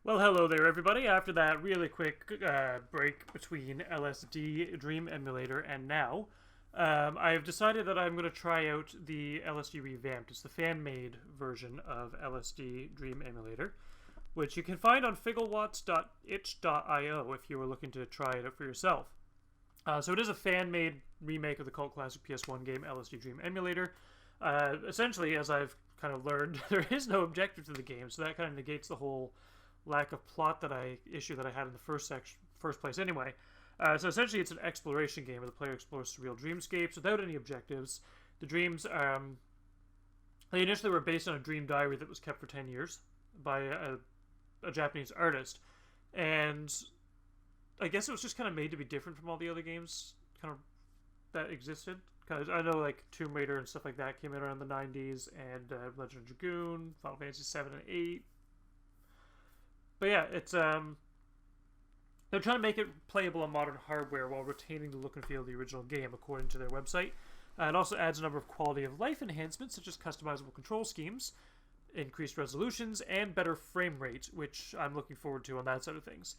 Well, hello there, everybody. After that really quick break between LSD Dream Emulator and now, I have decided that I'm going to try out the LSD Revamped. It's the fan-made version of LSD Dream Emulator, which you can find on figglewatts.itch.io if you were looking to try it out for yourself. So it is a fan-made remake of the cult classic PS1 game LSD Dream Emulator. Essentially, as I've kind of learned, there is no objective to the game, so that kind of negates the whole lack of plot that I had in the first place anyway. So essentially it's an exploration game where the player explores surreal dreamscapes without any objectives. The dreams, they initially were based on a dream diary that was kept for 10 years by a Japanese artist. And I guess it was just kind of made to be different from all the other games kind of that existed. Because I know like Tomb Raider and stuff like that came out around the 90s, and Legend of Dragoon, Final Fantasy 7 and 8. But yeah, it's they're trying to make it playable on modern hardware while retaining the look and feel of the original game, according to their website. It also adds a number of quality of life enhancements, such as customizable control schemes, increased resolutions, and better frame rate, which I'm looking forward to on that side of things.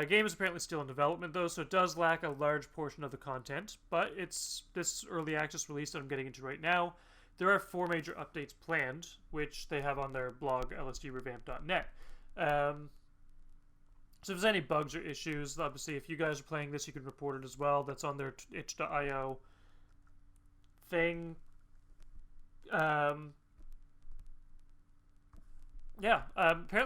Game is apparently still in development, though, so it does lack a large portion of the content, but it's this early access release that I'm getting into right now. There are 4 major updates planned, which they have on their blog, lsdrevamped.net. So if there's any bugs or issues, obviously if you guys are playing this, you can report it as well. That's on their itch.io thing. Apparently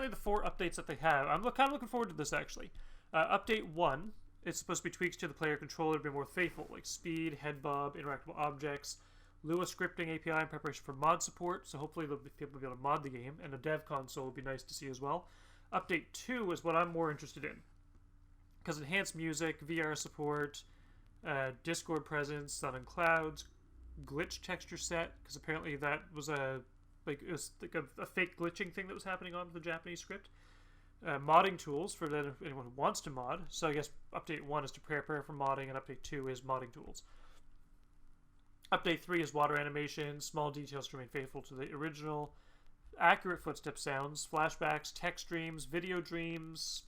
the 4 updates that they have, I'm kind of looking forward to this actually. Update 1 is supposed to be tweaks to the player controller to be more faithful, like speed, head bob, interactable objects, Lua scripting API in preparation for mod support, so hopefully people will be able to mod the game, and a dev console would be nice to see as well. Update 2 is what I'm more interested in, because enhanced music, VR support, Discord presence, sun and clouds, glitch texture set, because apparently that was a fake glitching thing that was happening on the Japanese script. Modding tools for anyone who wants to mod. So I guess update 1 is to prepare for modding, and update 2 is modding tools. Update 3 is water animation, small details to remain faithful to the original, accurate footstep sounds, flashbacks, text dreams, video dreams,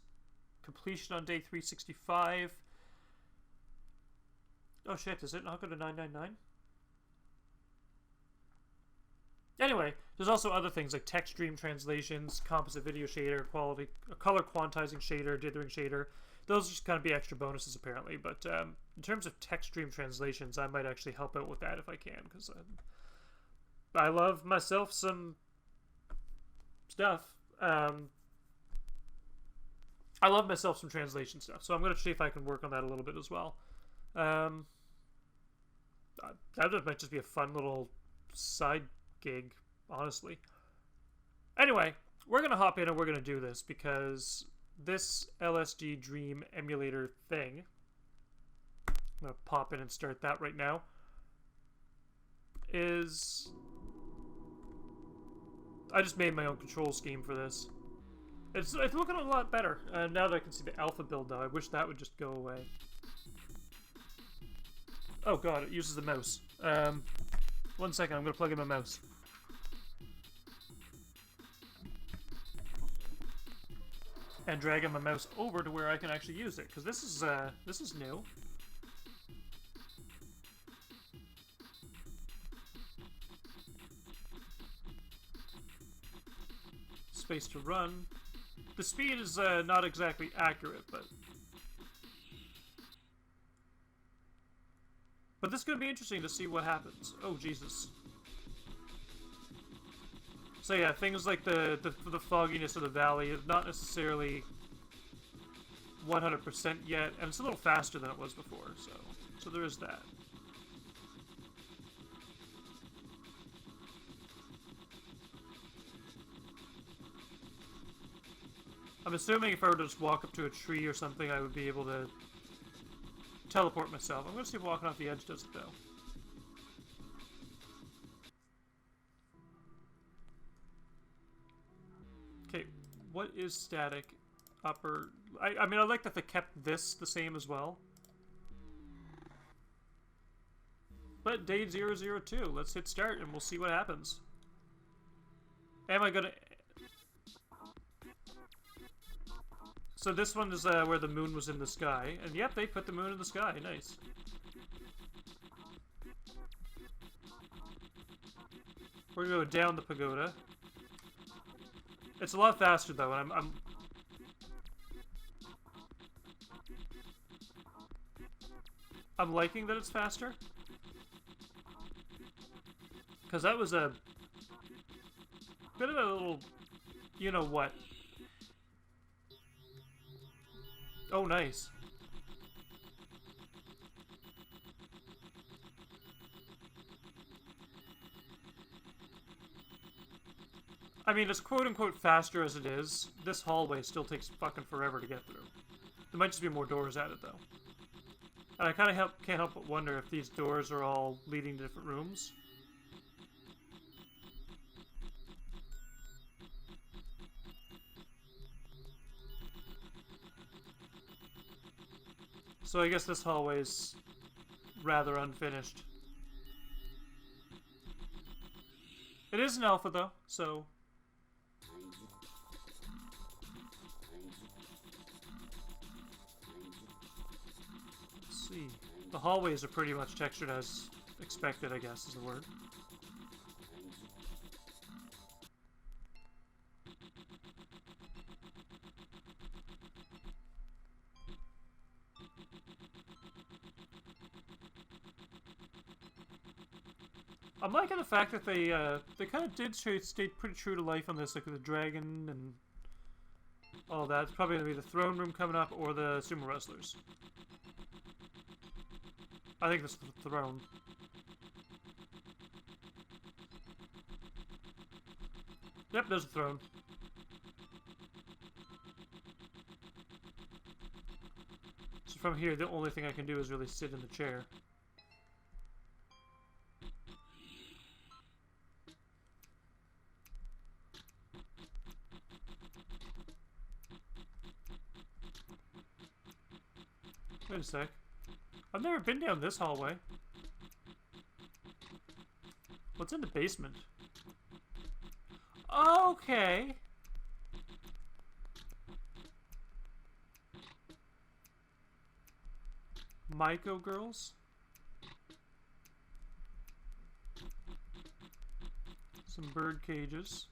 completion on day 365. Oh shit, does it not go to 999? Anyway, there's also other things like text stream translations, composite video shader, quality, color quantizing shader, dithering shader. Those just kind of be extra bonuses apparently, but in terms of text stream translations, I might actually help out with that if I can, because I love myself some stuff. I love myself some translation stuff, so I'm going to see if I can work on that a little bit as well. That might just be a fun little side gig, honestly. Anyway, we're going to hop in and we're going to do this, because this LSD Dream Emulator thing, I'm going to pop in and start that right now, is... I just made my own control scheme for this. It's looking a lot better. Now that I can see the alpha build, though, I wish that would just go away. Oh god, it uses the mouse. 1 second, I'm going to plug in my mouse. And dragging my mouse over to where I can actually use it, because this is new. Space to run. The speed is not exactly accurate, but this is going to be interesting to see what happens. Oh Jesus! So yeah, things like the fogginess of the valley is not necessarily 100% yet, and it's a little faster than it was before. So there is that. I'm assuming if I were to just walk up to a tree or something, I would be able to teleport myself. I'm going to see if walking off the edge does it, though. Okay, what is static upper... I mean, I like that they kept this the same as well. But day 002, let's hit start and we'll see what happens. Am I going to... So this one is where the moon was in the sky. And yep, they put the moon in the sky. Nice. We're gonna go down the pagoda. It's a lot faster though, and I'm liking that it's faster. Because that was a bit of a little, you know what. Oh, nice. I mean, as quote-unquote faster as it is, this hallway still takes fucking forever to get through. There might just be more doors at it, though. And I kind of can't help but wonder if these doors are all leading to different rooms. So I guess this hallway's rather unfinished. It is an alpha, though, so... Let's see. The hallways are pretty much textured as expected, I guess, is the word. I'm liking the fact that they kind of did stay pretty true to life on this, like the dragon and all that. It's probably going to be the throne room coming up or the sumo wrestlers. I think it's the throne. Yep, there's the throne. So from here, the only thing I can do is really sit in the chair. Wait a sec. I've never been down this hallway. What's in the basement? Okay. Maiko girls? Some bird cages.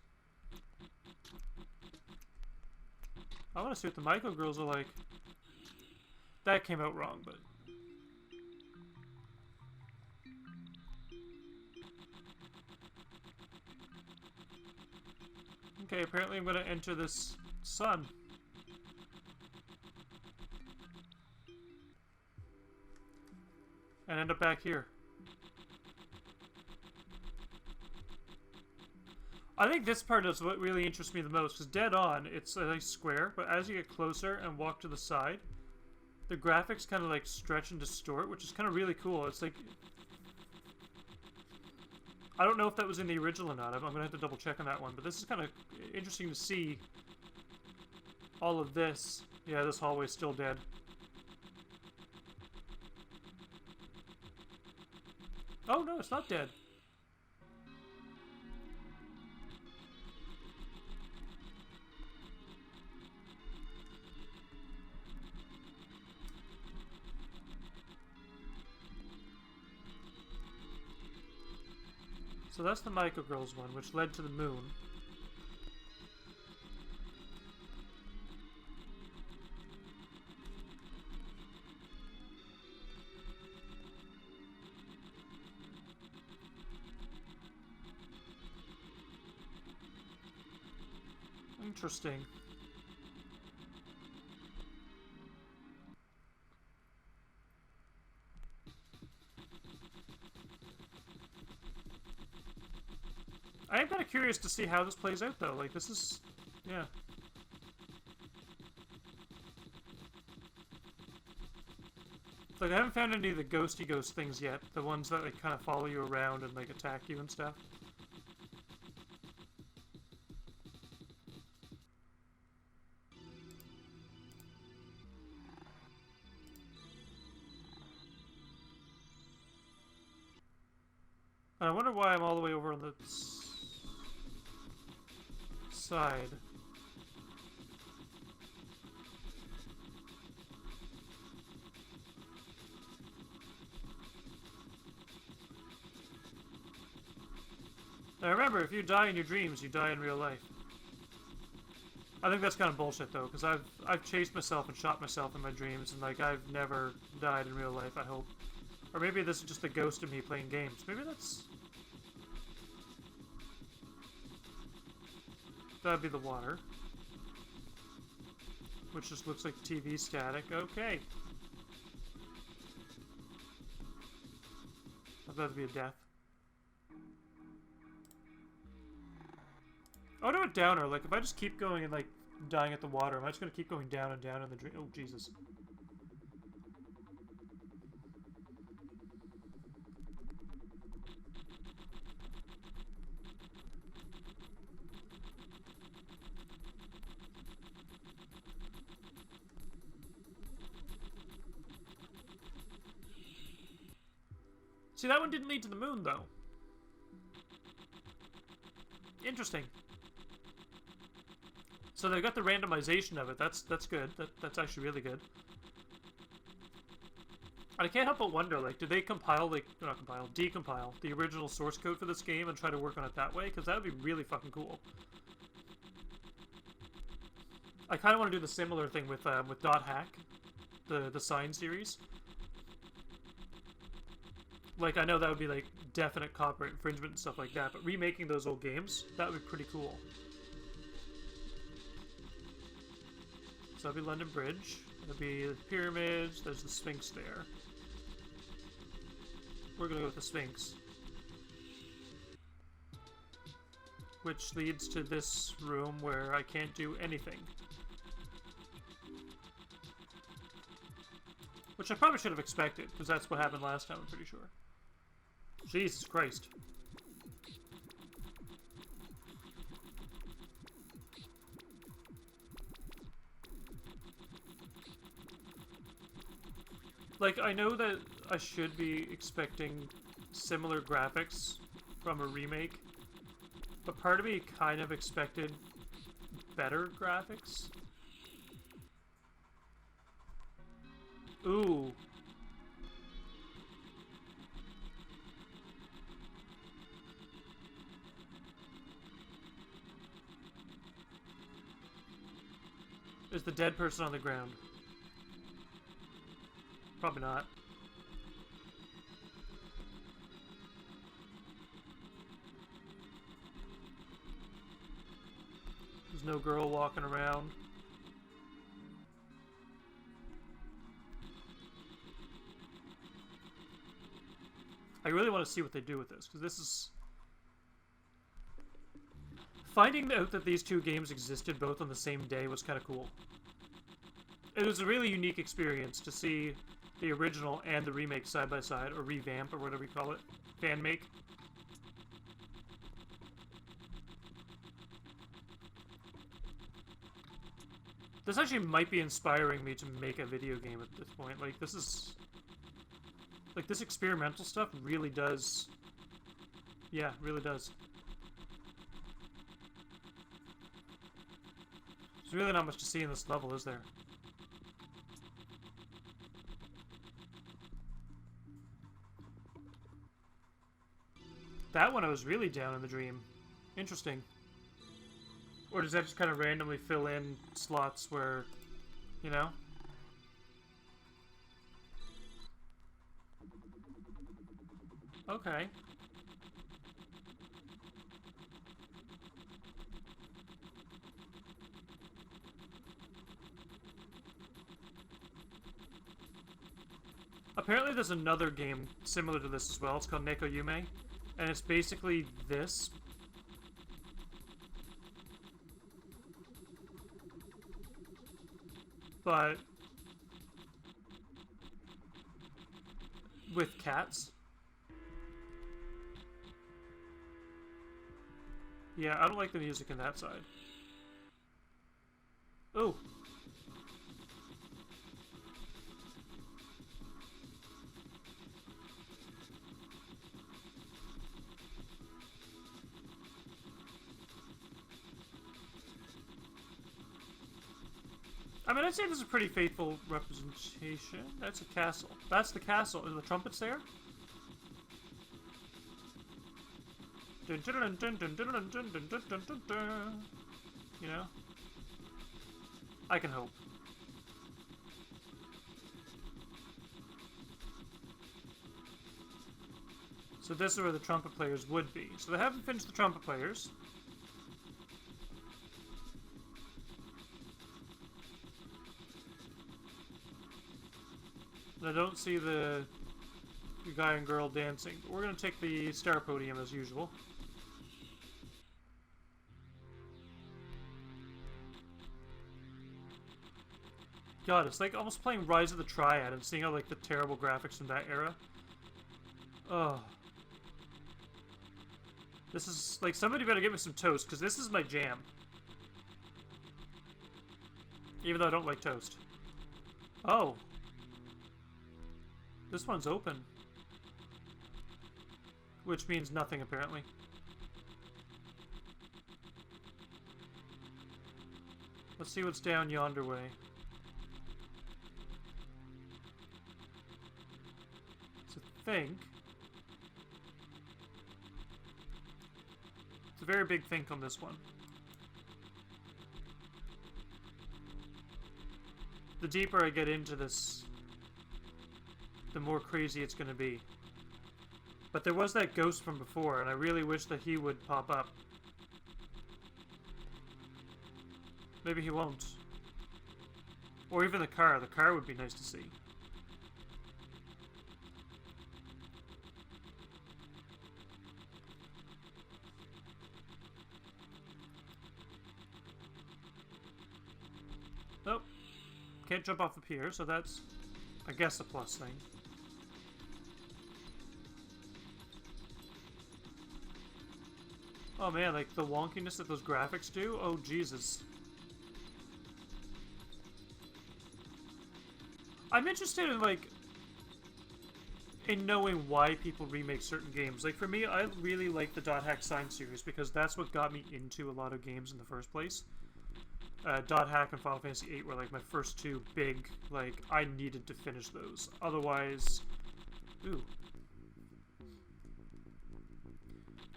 I want to see what the Maiko girls are like. That came out wrong, but... Okay, apparently I'm going to enter this sun. And end up back here. I think this part is what really interests me the most, because dead on, it's a nice square, but as you get closer and walk to the side, the graphics kind of like stretch and distort, which is kind of really cool. It's like... I don't know if that was in the original or not. I'm going to have to double check on that one, but this is kind of interesting to see all of this. Yeah, this hallway's still dead. Oh no, it's not dead. So that's the Maiko Girls one, which led to the moon. Interesting. I am kind of curious to see how this plays out, though. Like, this is... yeah. Like, I haven't found any of the ghosty ghost things yet. The ones that, like, kind of follow you around and, like, attack you and stuff. And I wonder why I'm all the way over on the side. Now remember, if you die in your dreams, you die in real life. I think that's kind of bullshit though, because I've chased myself and shot myself in my dreams, and like I've never died in real life. I hope, or maybe this is just the ghost of me playing games. Maybe that'd be the water, which just looks like TV static. Okay, I thought that'd be a death. Oh, do a downer. Like, if I just keep going and, like, dying at the water, am I just gonna keep going down and down in the dream? Oh, Jesus. See, that one didn't lead to the moon, though. Interesting. So they got the randomization of it. That's good. That's actually really good. And I can't help but wonder, like, did they compile, like, not compile, decompile the original source code for this game and try to work on it that way? Because that would be really fucking cool. I kind of want to do the similar thing with Dot Hack, the Sign series. Like, I know that would be, like, definite copyright infringement and stuff like that, but remaking those old games, that would be pretty cool. So that'd be London Bridge. That'd be the pyramids. There's the Sphinx there. We're gonna go with the Sphinx. Which leads to this room where I can't do anything. Which I probably should have expected, because that's what happened last time, I'm pretty sure. Jesus Christ. Like, I know that I should be expecting similar graphics from a remake, but part of me kind of expected better graphics. Ooh. Is the dead person on the ground? Probably not. There's no girl walking around. I really want to see what they do with this, because this is... Finding out that these two games existed both on the same day was kind of cool. It was a really unique experience to see the original and the remake side by side, or revamp, or whatever you call it. Fan-make. This actually might be inspiring me to make a video game at this point. Like, this is... Like, this experimental stuff really does... Yeah, really does. There's really not much to see in this level, is there? That one I was really down in the dream. Interesting. Or does that just kind of randomly fill in slots where, you know? Okay. Apparently there's another game similar to this as well. It's called Neko Yume. And it's basically this. But with cats. Yeah, I don't like the music in that side. Oh. I mean, I'd say this is a pretty faithful representation. That's a castle. That's the castle. Are the trumpets there? You know? I can hope. So this is where the trumpet players would be. So they haven't finished the trumpet players. I don't see the guy and girl dancing. But we're going to take the star podium as usual. God, it's like almost playing Rise of the Triad and seeing all like the terrible graphics from that era. Oh. This is like, somebody better give me some toast, because this is my jam. Even though I don't like toast. Oh. This one's open. Which means nothing, apparently. Let's see what's down yonder way. So I think... It's a very big think on this one. The deeper I get into this, the more crazy it's going to be. But there was that ghost from before, and I really wish that he would pop up. Maybe he won't. Or even the car. The car would be nice to see. Nope. Can't jump off the pier, so that's, I guess, a plus thing. Oh man, like the wonkiness that those graphics do? Oh Jesus. I'm interested in like, in knowing why people remake certain games. Like for me, I really like the Dot Hack Sign series because that's what got me into a lot of games in the first place. Dot Hack and Final Fantasy VIII were like my first two big, like, I needed to finish those. Otherwise, ooh.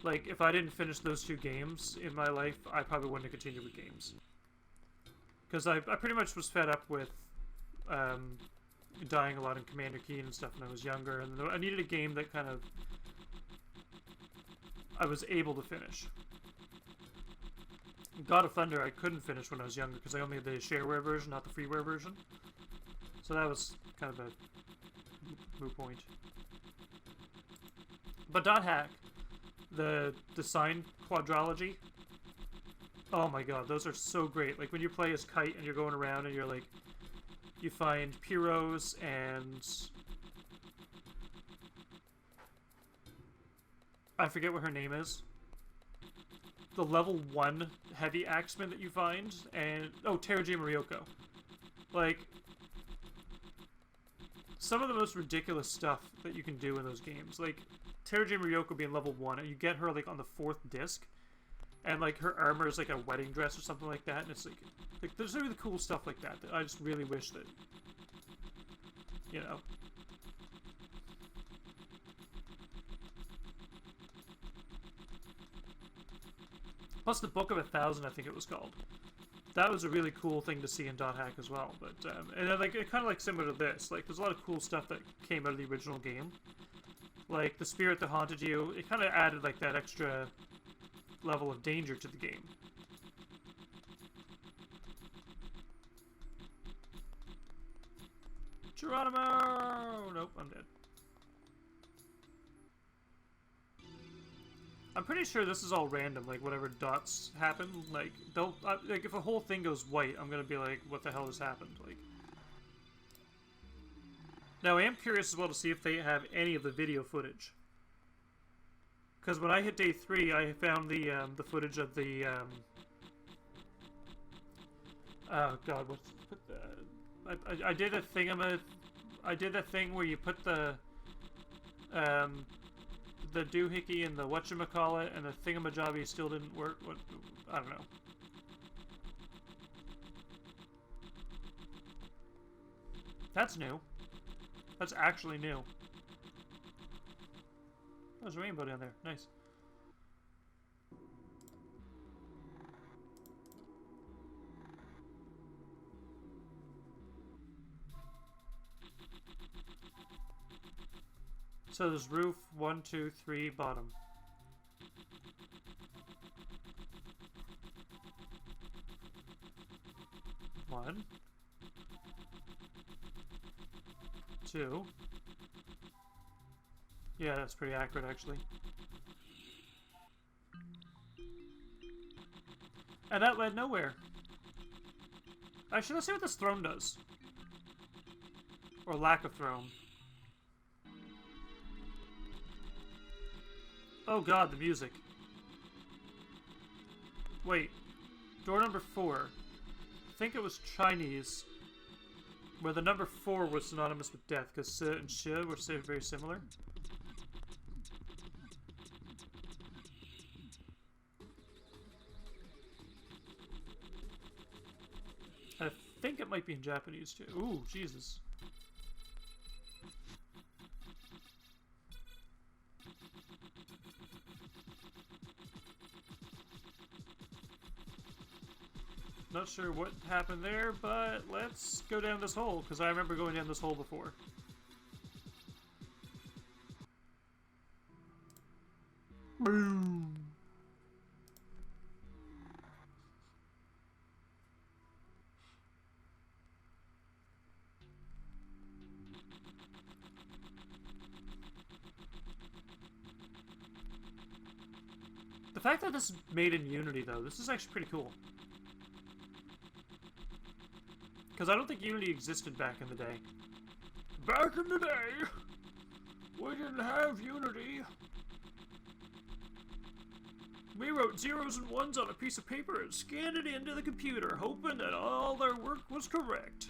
Like, if I didn't finish those two games in my life, I probably wouldn't have continued with games. Because I pretty much was fed up with dying a lot in Commander Keen and stuff when I was younger, and I needed a game that kind of I was able to finish. God of Thunder I couldn't finish when I was younger because I only had the shareware version, not the freeware version. So that was kind of a moot point. But Dot Hack, the design quadrology, oh my god, those are so great. Like when you play as Kite and you're going around and you're like, you find Pyros and I forget what her name is. The level 1 heavy axeman that you find, and oh, Terajima Ryoko. Like, some of the most ridiculous stuff that you can do in those games. Like, Terajima Ryoko being level 1, and you get her, like, on the 4th disc, and, like, her armor is, like, a wedding dress or something like that, and it's, like there's really cool stuff like that I just really wish that, you know. Plus the Book of 1,000, I think it was called. That was a really cool thing to see in Dot Hack as well. But and then, like, it kind of like similar to this. Like, there's a lot of cool stuff that came out of the original game. Like the spirit that haunted you. It kind of added like that extra level of danger to the game. Geronimo! Nope, I'm dead. I'm pretty sure this is all random, like whatever dots happen, like, don't, like if a whole thing goes white, I'm gonna be like, what the hell has happened, like. Now I am curious as well to see if they have any of the video footage. Because when I hit day 3, I found the footage of the, oh god, what's, I did a I did a thing where you put the doohickey and the whatchamacallit and the thingamajobby still didn't work. What? I don't know. That's new. That's actually new. Oh, there's a rainbow down there. Nice. So there's roof, 1, 2, 3, bottom. One. 2. Yeah, that's pretty accurate, actually. And that led nowhere. Actually, let's see what this throne does. Or lack of throne. Oh god, the music. Wait. Door number 4. I think it was Chinese. Where the number 4 was synonymous with death, because Si and Shi were very similar. I think it might be in Japanese too. Ooh, Jesus. Not sure what happened there, but let's go down this hole, because I remember going down this hole before. Boom! The fact that this is made in Unity, though, this is actually pretty cool. Because I don't think Unity existed back in the day. Back in the day, we didn't have Unity. We wrote zeros and ones on a piece of paper and scanned it into the computer, hoping that all their work was correct.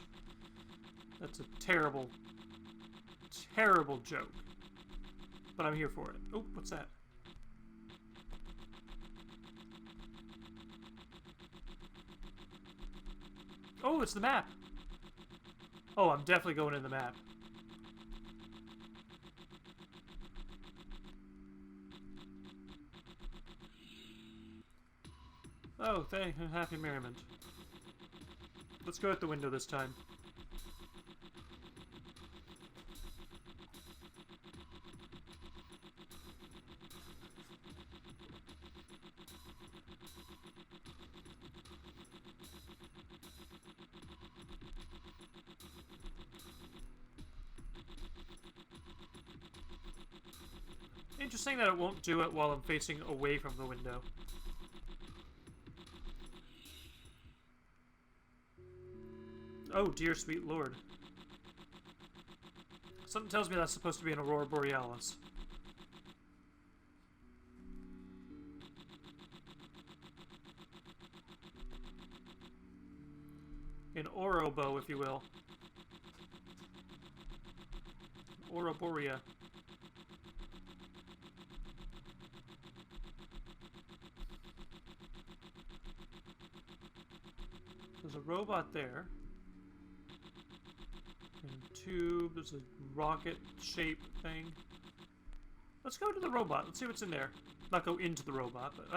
That's a terrible, terrible joke. But I'm here for it. Oh, what's that? Oh, it's the map. Oh, I'm definitely going in the map. Oh, thank you. Happy merriment. Let's go out the window this time. Interesting that it won't do it while I'm facing away from the window. Oh, dear sweet lord. Something tells me that's supposed to be an Aurora Borealis. An Orobo, if you will. Ouroborea. There's a robot there. And a tube. There's a rocket shape thing. Let's go to the robot. Let's see what's in there. Not go into the robot, but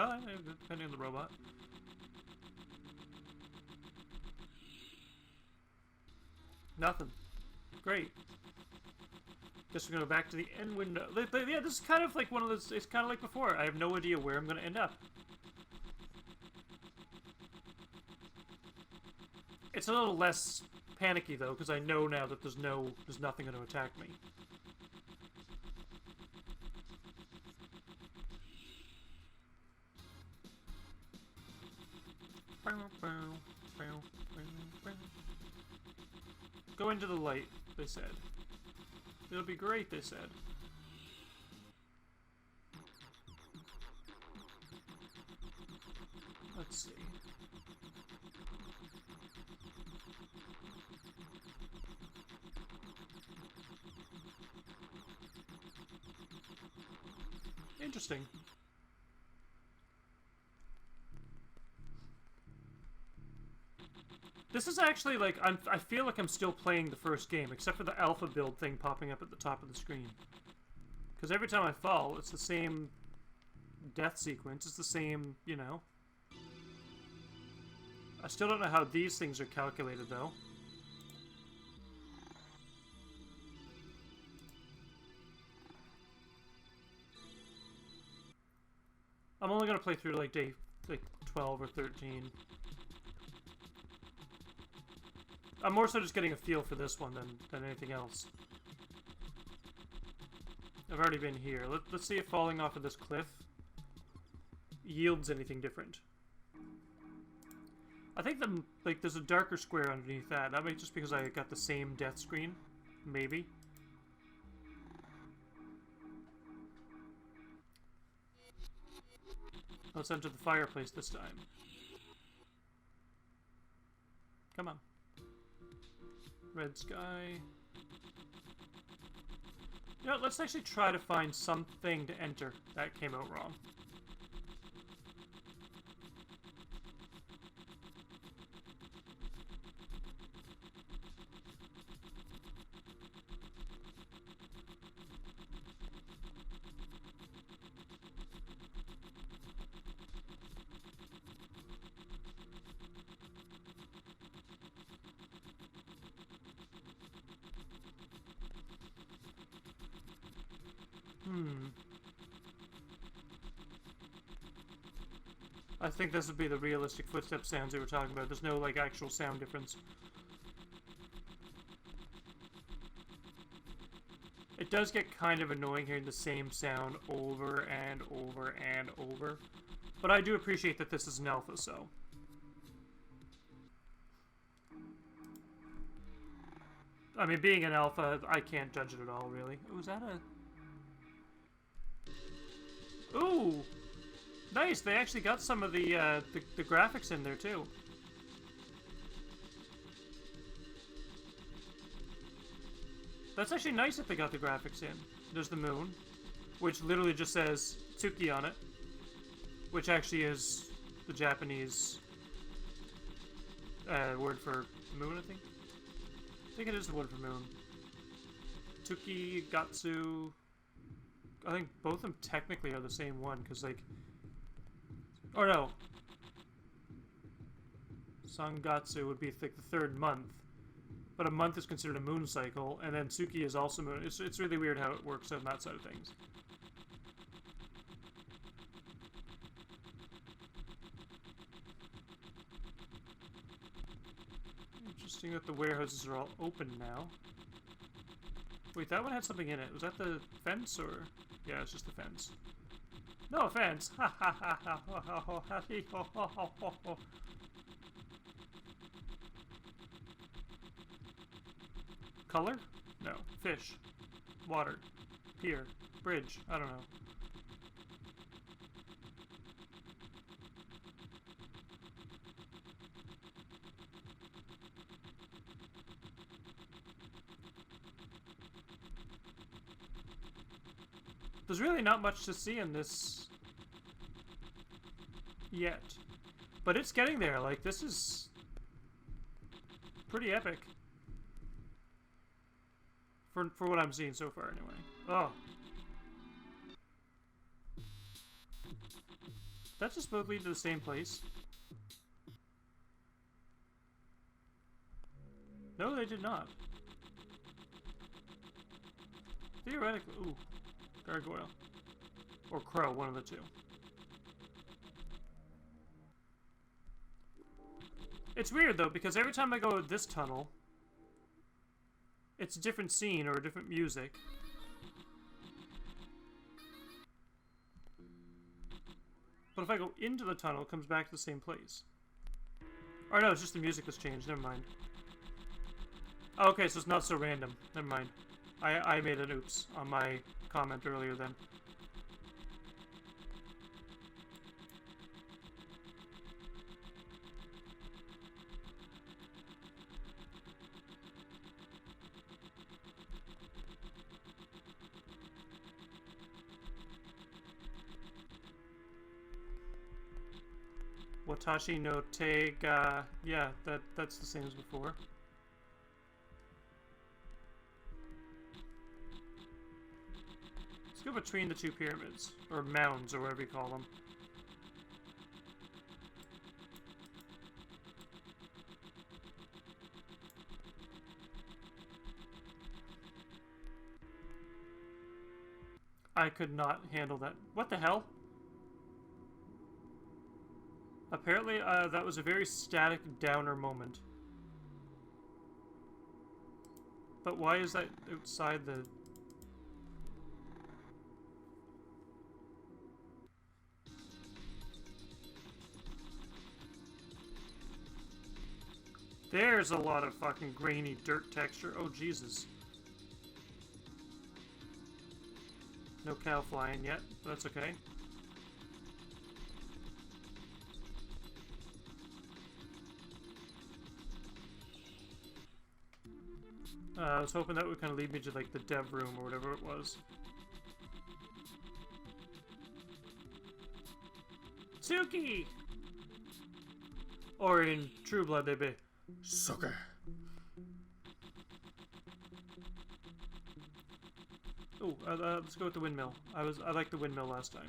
depending on the robot. Nothing. Great. Guess we're gonna go back to the end window. Yeah, this is kind of like one of those. It's kind of like before. I have no idea where I'm gonna end up. It's a little less panicky though, because I know now that there's nothing going to attack me. Go into the light, they said. It'll be great, they said. Let's see. Interesting. This is actually like I feel like I'm still playing the first game, except for the alpha build thing popping up at the top of the screen. Because every time I fall, it's the same death sequence. It's the same, you know. I still don't know how these things are calculated, though. I'm only gonna play through like day 12 or 13. I'm more so just getting a feel for this one than anything else. I've already been here. Let's see if falling off of this cliff yields anything different. I think there's a darker square underneath that. That might just because I got the same death screen. Maybe. Let's enter the fireplace this time. Come on. Red sky. You know, let's actually try to find something to enter. That came out wrong. I think this would be the realistic footstep sounds we were talking about. There's no, like, actual sound difference. It does get kind of annoying hearing the same sound over and over and over. But I do appreciate that this is an alpha, so... I mean, being an alpha, I can't judge it at all, really. Oh, is that a... Ooh! Nice, they actually got some of the graphics in there, too. That's actually nice that they got the graphics in. There's the moon, which literally just says Tsuki on it, which actually is the Japanese word for moon, I think. I think it is the word for moon. Tsuki, Gatsu... I think both of them technically are the same one, because, like... Or no. Sangatsu would be like the third month. But a month is considered a moon cycle, and then Tsuki is also moon. It's really weird how it works on that side of things. Interesting that the warehouses are all open now. Wait, that one had something in it. Was that the fence, or...? Yeah, it's just the fence. No offense. Color? No. Fish. Water. Pier. Bridge. I don't know. There's really not much to see in this yet. But it's getting there. Like, this is pretty epic. For what I'm seeing so far, anyway. Oh. That just both lead to the same place. No, they did not. Theoretically... Ooh. Gargoyle. Or crow, one of the two. It's weird, though, because every time I go this tunnel, it's a different scene or a different music. But if I go into the tunnel, it comes back to the same place. Or no, it's just the music that's changed. Never mind. Oh, okay, so it's not so random. Never mind. I made an oops on my comment earlier then. Watashi no te ga... Yeah, that's the same as before. Let's go between the two pyramids. Or mounds, or whatever you call them. I could not handle that. What the hell? Apparently, that was a very static downer moment. But why is that outside the... There's a lot of fucking grainy dirt texture. Oh, Jesus. No cow flying yet, but that's okay. I was hoping that would kind of lead me to, like, the dev room or whatever it was. Suki! Or in True Blood, they'd be Sucker. Oh, let's go with the windmill. I liked the windmill last time.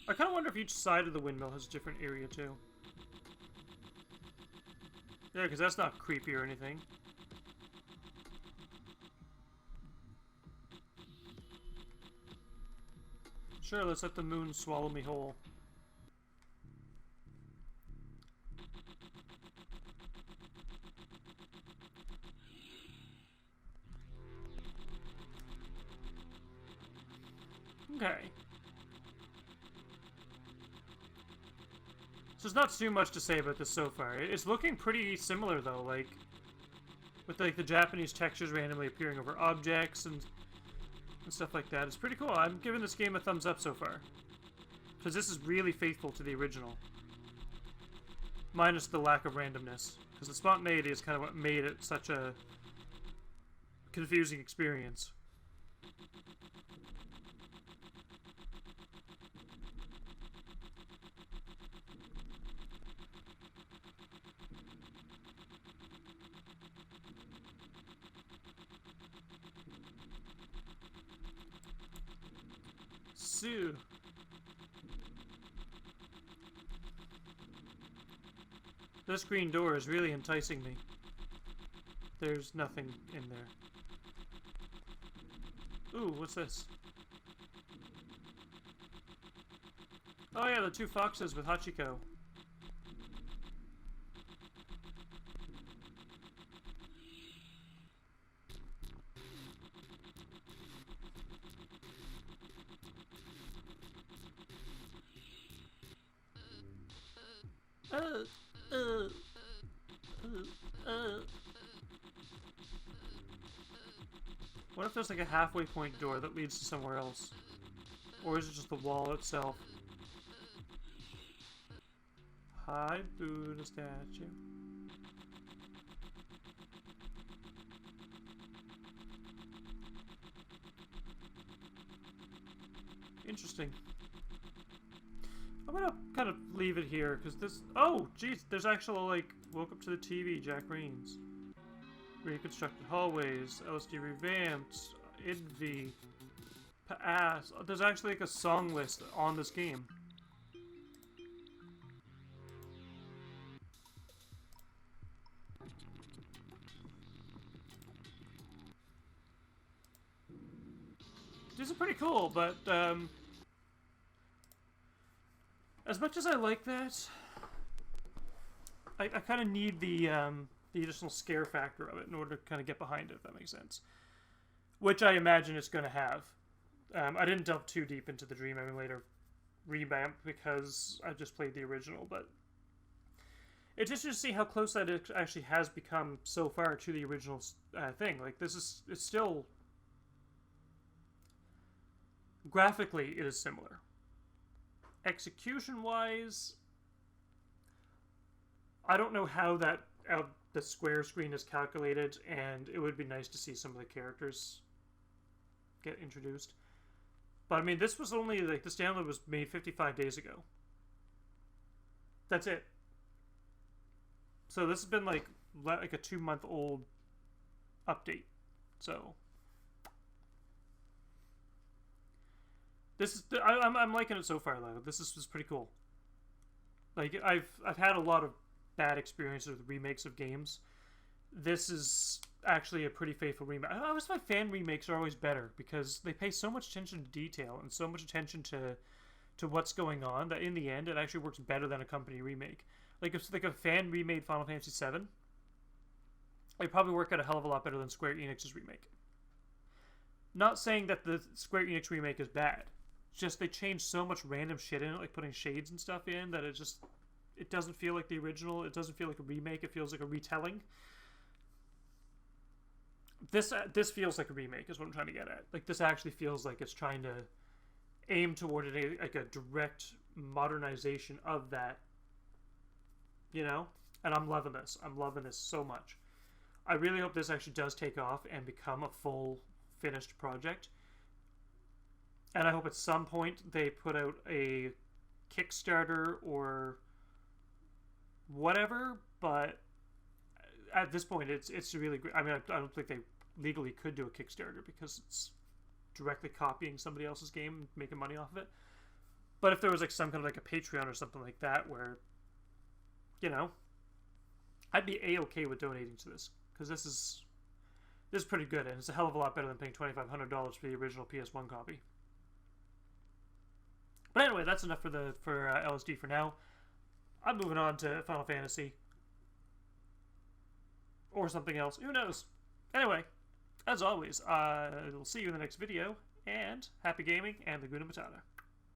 I kind of wonder if each side of the windmill has a different area too. Yeah, because that's not creepy or anything. Sure, let's let the moon swallow me whole. Okay. So there's not too much to say about this so far. It's looking pretty similar though, like with like the Japanese textures randomly appearing over objects and stuff like that. It's pretty cool. I'm giving this game a thumbs up so far. Because this is really faithful to the original. Minus the lack of randomness. Because the spontaneity is kind of what made it such a confusing experience. Sue. This green door is really enticing me. There's nothing in there. Ooh, what's this? Oh yeah, the two foxes with Hachiko. What if there's like a halfway point door that leads to somewhere else? Or is it just the wall itself? Hi, Buddha statue. Interesting. I'm gonna kind of leave it here, because this... Oh, jeez, there's actual, like, woke up to the TV, Jack Rains. Reconstructed hallways, LSD Revamped, Idv, Pass. There's actually, like, a song list on this game. These are pretty cool, but, as much as I like that, I kind of need the additional scare factor of it in order to kind of get behind it, if that makes sense. Which I imagine it's going to have. I didn't delve too deep into the Dream Emulator revamp because I just played the original, but it's interesting to see how close that it actually has become so far to the original thing. Like, it's still... Graphically, it is similar. Execution-wise, I don't know how the square screen is calculated, and it would be nice to see some of the characters get introduced. But I mean, this was only like this download was made 55 days ago. That's it. So this has been like a 2-month-old update. So this is I'm liking it so far, though. This is pretty cool. Like I've had a lot of bad experiences with remakes of games. This is actually a pretty faithful remake. I always find fan remakes are always better because they pay so much attention to detail and so much attention to to what's going on that in the end it actually works better than a company remake. Like if like a fan remade Final Fantasy VII, it'd probably work out a hell of a lot better than Square Enix's remake. Not saying that the Square Enix remake is bad. It's just they changed so much random shit in it, like putting shades and stuff in, that it doesn't feel like the original. It doesn't feel like a remake. It feels like a retelling. This feels like a remake, is what I'm trying to get at. Like this actually feels like it's trying to aim toward like a direct modernization of that. You know, and I'm loving this. I'm loving this so much. I really hope this actually does take off and become a full finished project. And I hope at some point they put out a Kickstarter or whatever, but at this point it's really great. I mean, I don't think they legally could do a Kickstarter because it's directly copying somebody else's game and making money off of it. But if there was like some kind of like a Patreon or something like that where, you know, I'd be a-okay with donating to this, because this is pretty good, and it's a hell of a lot better than paying $2,500 for the original PS1 copy. But anyway, that's enough for LSD for now. I'm moving on to Final Fantasy. Or something else. Who knows? Anyway, as always, we'll see you in the next video, and happy gaming, and Laguna Matata.